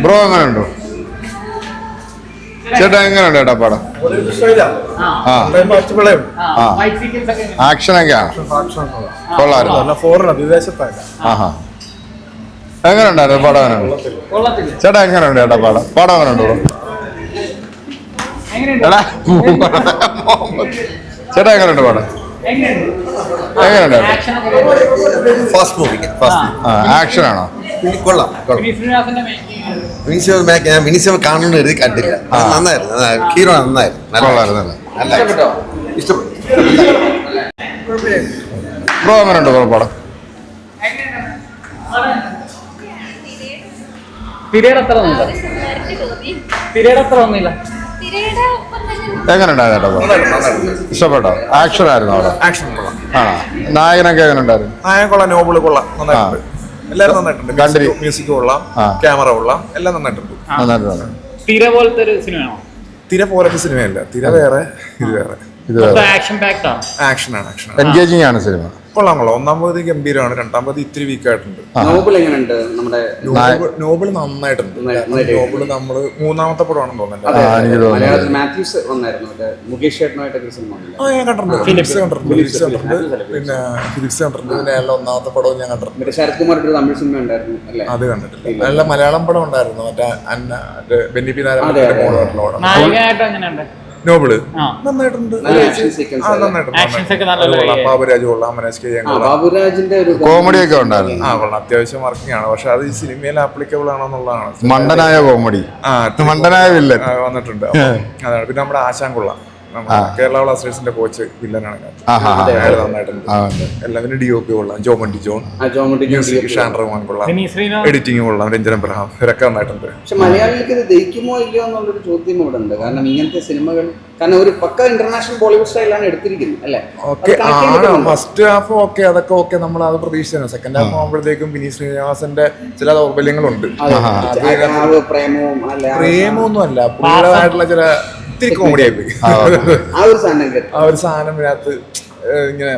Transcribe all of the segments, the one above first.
Bro എങ്ങനെയുണ്ടോ? ചേട്ടാ എങ്ങനെയുണ്ട് ചേട്ടാ പടം? ആക്ഷനൊക്കെയാണ് ആഹാ. എങ്ങനെയുണ്ടായിരുന്നു പടം? എങ്ങനെയുണ്ട് ചേട്ടാ? എങ്ങനെയുണ്ട് ചേട്ടാ പടം? പടം എങ്ങനെയുണ്ട് ചേട്ടാ? എങ്ങനെയുണ്ട് പടം? എങ്ങനെയുണ്ട്? ആക്ഷൻ ആണോ? കൊള്ളാം. മിനിസം കാണുന്ന എഴുതി കണ്ടില്ല. നന്നായിരുന്നു. ഹീറോ നന്നായിരുന്നു. ഇഷ്ടപ്പെട്ടു. ബ്രോ എങ്ങനെയുണ്ട് പടം? എങ്ങനെയുണ്ടായിരുന്നു പടം? ഇഷ്ടപ്പെട്ടോ? ആക്ഷൻ ആയിരുന്നു അവിടെ? ആക്ഷൻ കൊള്ളാം. ആണോ? നായകനൊക്കെ എങ്ങനെ ഉണ്ടായിരുന്നു? നായകൻ കൊള്ളാം. നോബിള് കൊള്ളാം. നന്നായിട്ടുണ്ട്. എല്ലാവരും നന്നായിട്ടുണ്ട്. മ്യൂസിക് കൊള്ളാം, ക്യാമറ കൊള്ളാം, എല്ലാം നന്നായിട്ടുണ്ട്. തിര പോലത്തെ ഒരു സിനിമയാണോ? തിര പോലത്തെ സിനിമയല്ല. തിര വേറെ, ഇത് വേറെ. ആക്ഷനാണ്. എൻഗേജിംഗ് ആണ് സിനിമ. കൊള്ളാം. ഒന്നാം പകുതി ഗംഭീരമാണ്, രണ്ടാം പകുതി ഇത്തിരി വീക്കായിട്ടുണ്ട്. നോബിള് നന്നായിട്ടുണ്ട്. നോബിള് നമ്മള് മൂന്നാമത്തെ പടമാണെന്ന് തോന്നുന്നുണ്ട്. ഞാൻ കണ്ടിട്ടുണ്ട്. ഫിലിപ്സ് കണ്ടിട്ടുണ്ട്. പിന്നെ ഫിലിപ്സ് കണ്ടിട്ടുണ്ട്. പിന്നെ എല്ലാ ഒന്നാമത്തെ പടവും ഞാൻ കണ്ടിട്ടുണ്ട്. അത് കണ്ടിട്ടില്ല. നല്ല മലയാളം പടം ഉണ്ടായിരുന്നു. മറ്റേ ബെന്നി പി നാരായണന്റെ നോബിള് നന്നായിട്ടുണ്ട്. ബാബുരാജ് കൊള്ളാം. മനേഷ് കെ കോമഡി ഒക്കെ ഉണ്ടായിരുന്നു. കൊള്ളാം. അത്യാവശ്യം വർക്കിംഗ് ആണ്. പക്ഷെ അത് ഈ സിനിമയിൽ ആപ്ലിക്കബിൾ ആണെന്നുള്ളതാണ്. മണ്ടനായ കോമഡി, മണ്ടനായ വില്ലൻ വന്നിട്ടുണ്ട്. അതാണ്. പിന്നെ നമ്മുടെ ആശാൻ കൊള്ളാം. കേരള ബ്ലാസ്റ്റേഴ്സിന്റെ കോച്ച് വില്ലനാണ്. നന്നായിട്ടുണ്ട്. എല്ലാവരും DOP കൊള്ളാം. ജോമണ്ടി ജോൺ, ഷാൻ റഹ്മാൻ കൊള്ളാം. എഡിറ്റിംഗ് കൊള്ളാം. രഞ്ജൻ അബ്രഹാം, ഇവരൊക്കെ നന്നായിട്ടുണ്ട്. പക്ഷെ മലയാളികൾക്ക് ഇത് ദഹിക്കുമോ ഇല്ലയോ എന്നുള്ളൊരു ചോദ്യം ഇവിടെ ഉണ്ട്. കാരണം ഇങ്ങനത്തെ സിനിമകൾ ഒരു പക്ക ഇന്റർനാഷണൽ ബോളിവുഡ് സ്റ്റൈലാണ് എടുത്തിരിക്കുന്നത് അല്ലേ? ഫസ്റ്റ് ഹാഫ് അതൊക്കെ ഓക്കെ, നമ്മൾ അത് പ്രതീക്ഷിച്ചു. സെക്കൻഡ് ഹാഫ് ആകുമ്പോഴത്തേക്കും വിനീത് ശ്രീനിവാസന്റെ ചില ദൗർബല്യങ്ങളുണ്ട്. പ്രേമൊന്നും അല്ല, പുള്ളിയുടേതായിട്ടുള്ള ചില ഇത്തിരി കോമഡി ആയിപ്പോയി. ആ ഒരു സാധനം ഇതിനകത്ത് ഇങ്ങനെ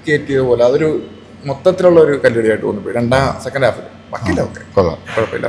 കയറ്റിയത് പോലെ അതൊരു മൊത്തത്തിലുള്ള ഒരു കല്ലുകടിയായിട്ട് തോന്നിപ്പോയി സെക്കൻഡ് ഹാഫിൽ. ബാക്കിയില്ല, ഓക്കെ കുഴപ്പമില്ല.